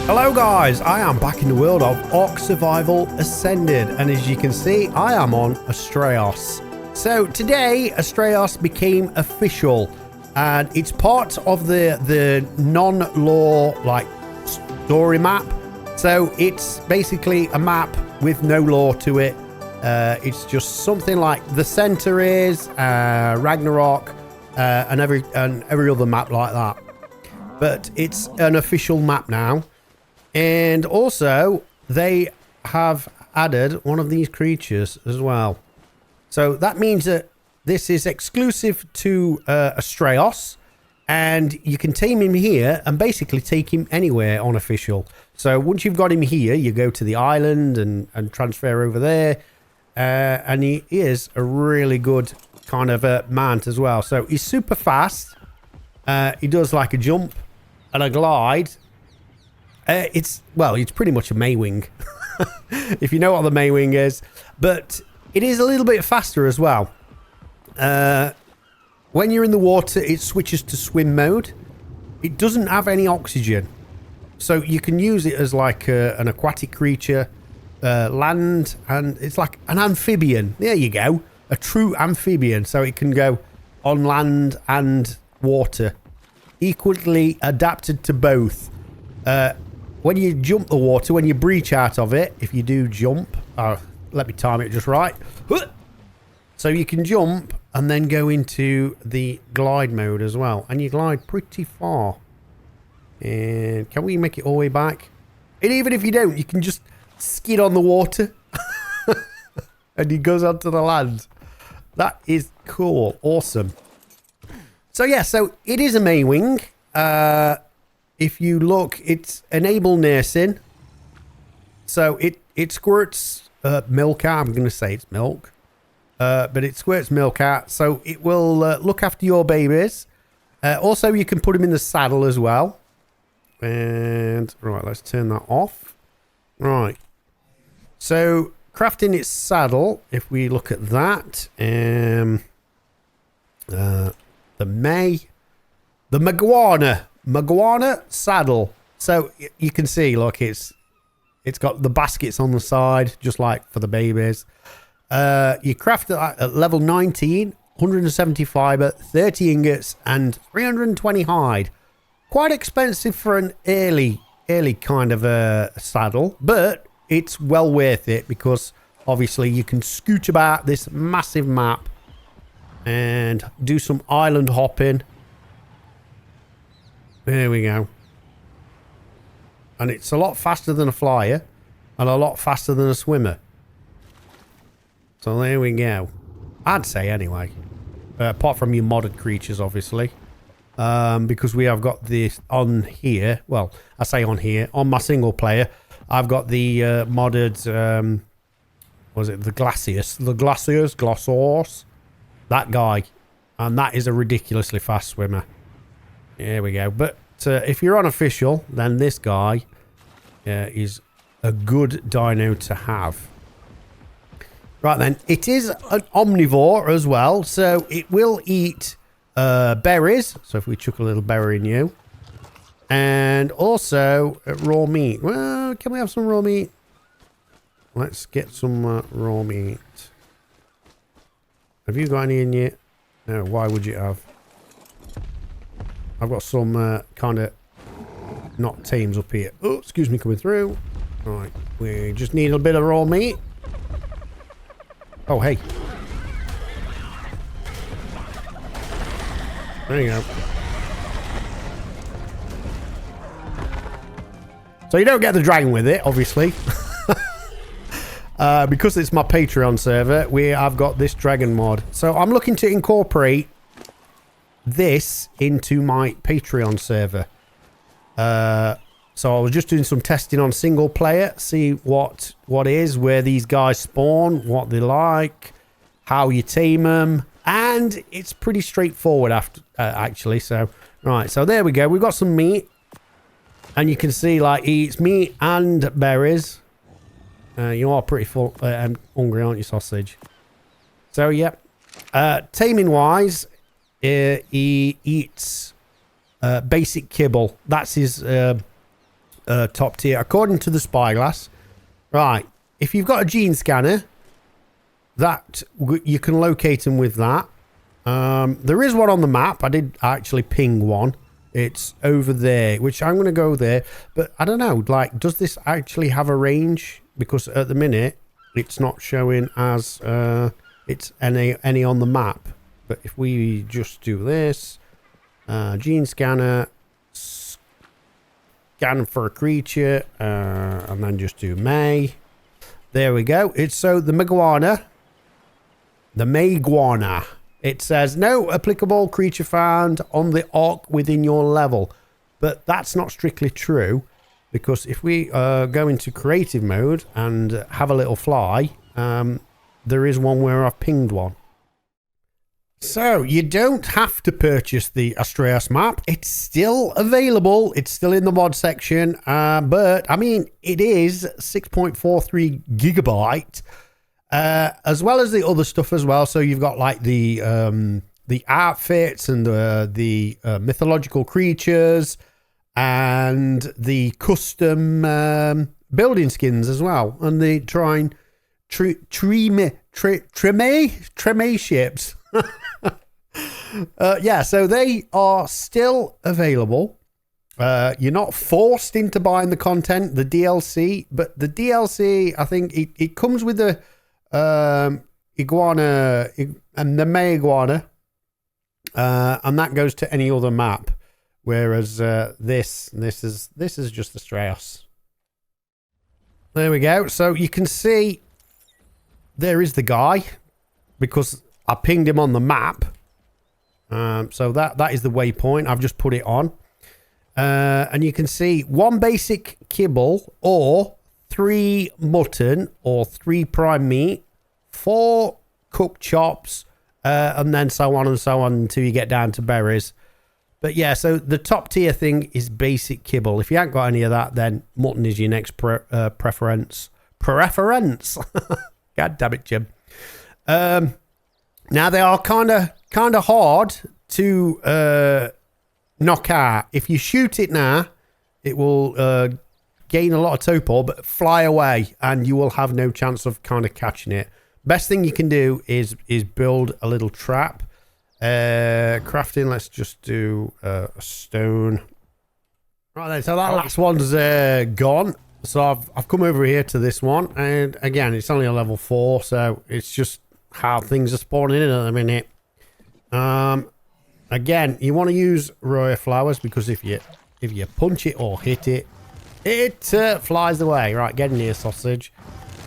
Hello guys, I am back in the world of Ark Survival Ascended, and as you can see, I am on Astraeos. So today, Astraeos became official, and it's part of the non-lore like story map. So it's basically a map with no lore to it. It's just something like the center is Ragnarok, and every other map like that. But it's an official map now. And also, they have added one of these creatures as well. So that means that this is exclusive to Astraeos, and you can tame him here and basically take him anywhere on official. So once you've got him here, you go to the island and transfer over there. And he is a really good kind of mount as well. So he's super fast. He does like a jump and a glide. It's pretty much a Maewing, if you know what the Maewing is. But it is a little bit faster as well. When you're in the water, it switches to swim mode. It doesn't have any oxygen. So you can use it as like an aquatic creature, land, and it's like an amphibian. There you go. A true amphibian. So it can go on land and water. Equally adapted to both. When you jump the water, when you breach out of it, if you do jump, let me time it just right. So you can jump and then go into the glide mode as well. And you glide pretty far. And can we make it all the way back? And even if you don't, you can just skid on the water. And he goes onto the land. That is cool. Awesome. So yeah, so it is a Maewing. If you look, it's enable nursing. So it squirts milk out. I'm going to say it's milk. But it squirts milk out. So it will look after your babies. Also, you can put them in the saddle as well. And, right, let's turn that off. Right. So, crafting its saddle, if we look at that. The MAEGUANA saddle. So you can see, look, it's got the baskets on the side, just like for the babies. You craft it at level 19, 170 fiber, 30 ingots, and 320 hide. Quite expensive for an early kind of a saddle, but it's well worth it because obviously you can scoot about this massive map and do some island hopping. There we go. And it's a lot faster than a flyer and a lot faster than a swimmer. So there we go. I'd say anyway. Apart from your modded creatures, obviously. Because we have got this on here. Well, I say on here. On my single player, I've got the modded... was it the Glacius? The Glacius? That guy. And that is a ridiculously fast swimmer. There we go. But if you're unofficial, then this guy is a good dino to have. Right then, it is an omnivore as well, so it will eat berries. So if we chuck a little berry in you. And also raw meat. Well, can we have some raw meat? Let's get some raw meat. Have you got any in yet? No, why would you have? I've got some kind of not tames up here. Oh, excuse me, coming through. Right, we just need a bit of raw meat. Oh, hey. There you go. So you don't get the dragon with it, obviously. Because it's my Patreon server, I've got this dragon mod. So I'm looking to incorporate this into my Patreon server. So I was just doing some testing on single player, see what is, where these guys spawn, what they like, how you tame them, and it's pretty straightforward after actually. So right, so there we go. We've got some meat, and you can see like he eats meat and berries. You are pretty full and hungry, aren't you, sausage? So yeah, taming wise, he eats basic kibble. That's his top tier, according to the spyglass. Right. If you've got a gene scanner, that you can locate them with that. There is one on the map. I did actually ping one. It's over there, which I'm going to go there. But I don't know, like, does this actually have a range? Because at the minute, it's not showing as it's any on the map. But if we just do this, gene scanner, scan for a creature, and then just do May. There we go. It's so the MAEGUANA. The MAEGUANA. It says no applicable creature found on the arc within your level. But that's not strictly true. Because if we go into creative mode and have a little fly, there is one where I've pinged one. So you don't have to purchase the Astraeos map. It's still available. It's still in the mod section. But I mean, it is 6.43 gigabyte, as well as the other stuff as well. So you've got like the outfits and the mythological creatures and the custom building skins as well, and the treme ships. Yeah, so they are still available. You're not forced into buying the content, the DLC, but the DLC, I think it comes with the iguana and the MAEGUANA, and that goes to any other map. Whereas this is just Astraeos. There we go. So you can see there is the guy, because I pinged him on the map. So that is the waypoint. I've just put it on. And you can see 1 basic kibble, or 3 mutton, or 3 prime meat, 4 cooked chops, and then so on and so on until you get down to berries. But yeah, so the top tier thing is basic kibble. If you haven't got any of that, then mutton is your next preference. Preference. God damn it, Jim. Now they are kind of hard to knock out. If you shoot it now, it will gain a lot of topor, but fly away, and you will have no chance of kind of catching it. Best thing you can do is build a little trap. Crafting, let's just do a stone. Right then, so that last one's gone. So I've come over here to this one, and again, it's only a level 4, so it's just how things are spawning in at the minute. Again, you want to use rare flowers, because if you punch it or hit it, it flies away. Right, get in here, sausage.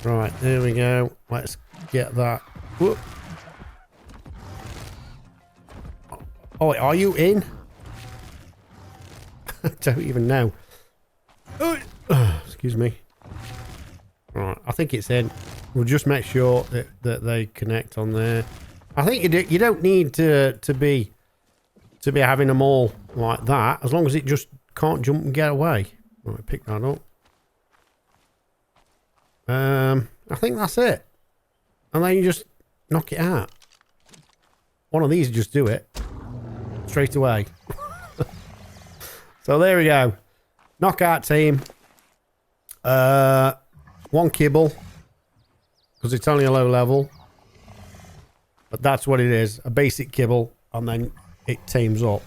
Right, there we go. Let's get that. Whoop. Oh, are you in? I don't even know. Excuse me. Right, I think it's in. We'll just make sure that they connect on there. I think you don't need to be having them all like that, as long as it just can't jump and get away. Right, pick that up. I think that's it. And then you just knock it out. One of these just do it. Straight away. So there we go. Knockout team. 1 kibble. Because it's only a low level. But that's what it is. A basic kibble. And then it teams up.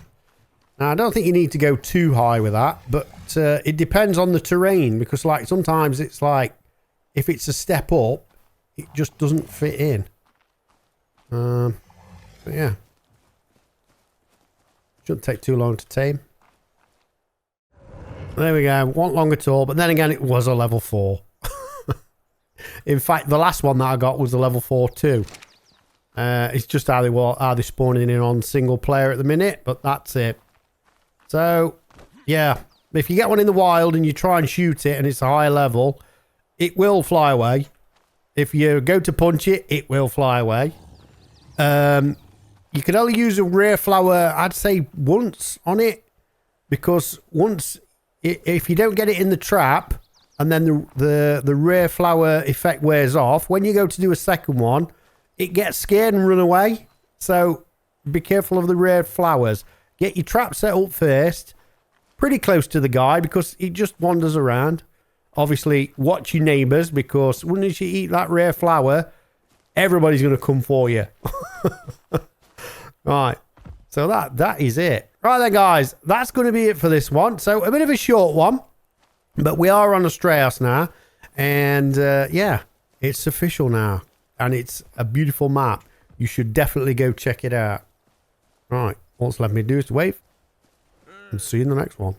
Now, I don't think you need to go too high with that. But it depends on the terrain. Because like sometimes it's like, if it's a step up, it just doesn't fit in. But yeah. Shouldn't take too long to tame. There we go. Wasn't long at all. But then again, it was a level 4. In fact, the last one that I got was a level 4 too. It's just how they're spawning in on single player at the minute. But that's it. So, yeah. If you get one in the wild and you try and shoot it and it's a higher level, it will fly away. If you go to punch it, it will fly away. You can only use a rare flower, I'd say, once on it. Because once, if you don't get it in the trap, and then the rare flower effect wears off, when you go to do a second one, it gets scared and run away. So be careful of the rare flowers. Get your trap set up first. pretty close to the guy because he just wanders around. Obviously, watch your neighbours because once you eat that rare flower, everybody's going to come for you. Right. So that is it. Right then, guys. That's going to be it for this one. So a bit of a short one. But we are on Astraeos now. And yeah, it's official now. And it's a beautiful map. You should definitely go check it out. Right. What's left me to do is to wave. And see you in the next one.